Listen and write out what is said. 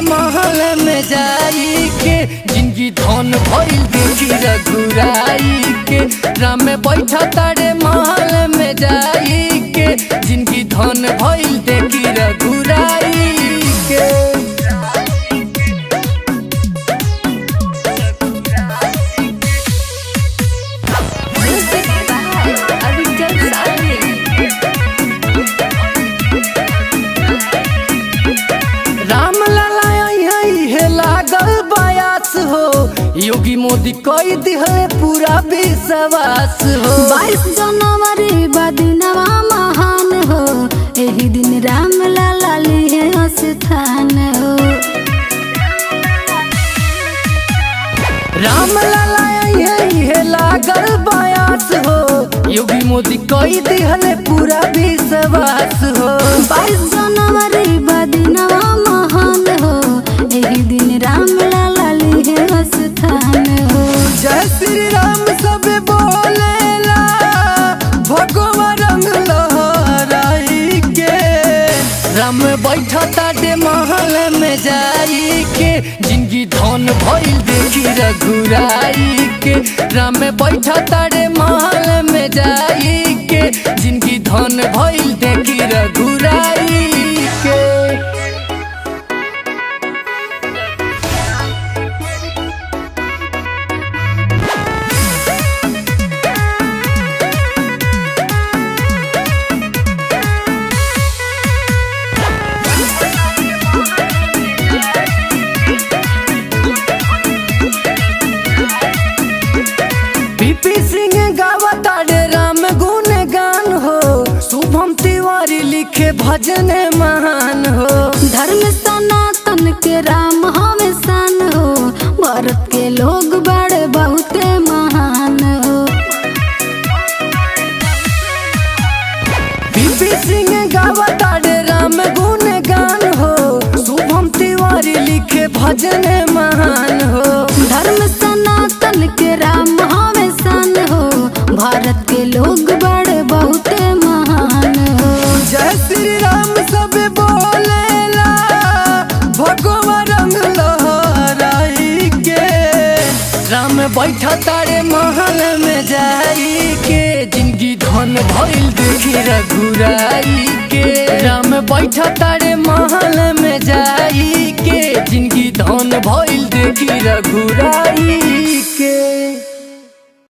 महल में जाई के, जिंदगी धन भइल देखी रघुराई के। राम बैठा तारे महल में जाई के, जिंदगी धन भइल देखी रघुराई के। योगी मोदी कोई दिहले पूरा विश्वास हो। 22 जनवरी बदिनवा महान हो, एही दिन राम लाला लिए स्थान हो। राम लाला यही लागल बयास हो, योगी मोदी कोई दिहले पूरा विश्वास हो। 22 जनवरी बदिनवा महान हो, एही दिन राम लाला लिए स्थान हो। जय श्री राम सब बोलेला, भगवा रंग लहराई के। राम बैठा तारे महल में जाई के, जिंदगी धन भइल देखी रघुराई के। राम बैठा तारे महल में जाई के, जिंदगी धन भइल देखी रघुराई के। लिखे भजन महान हो, धर्म सनातन के राम हमें सान हो। भारत के लोग बड़े बहुते महान हो। बीपी सिंह गावतारे राम गुण गान हो, शुभम तिवारी लिखे भजन महान हो। धर्म सनातन के राम हमें सान हो, भारत के लोग बड़े बहुते महान हो। जय श्री राम सब बोलेला, भगवा रंग लहराई के। राम बैठा तारे महल में जाई के, जिंदगी धन भइल देखी रघुराई के। राम बैठा तारे महल में जाई के, जिंदगी धन भइल देखी रघुराई के।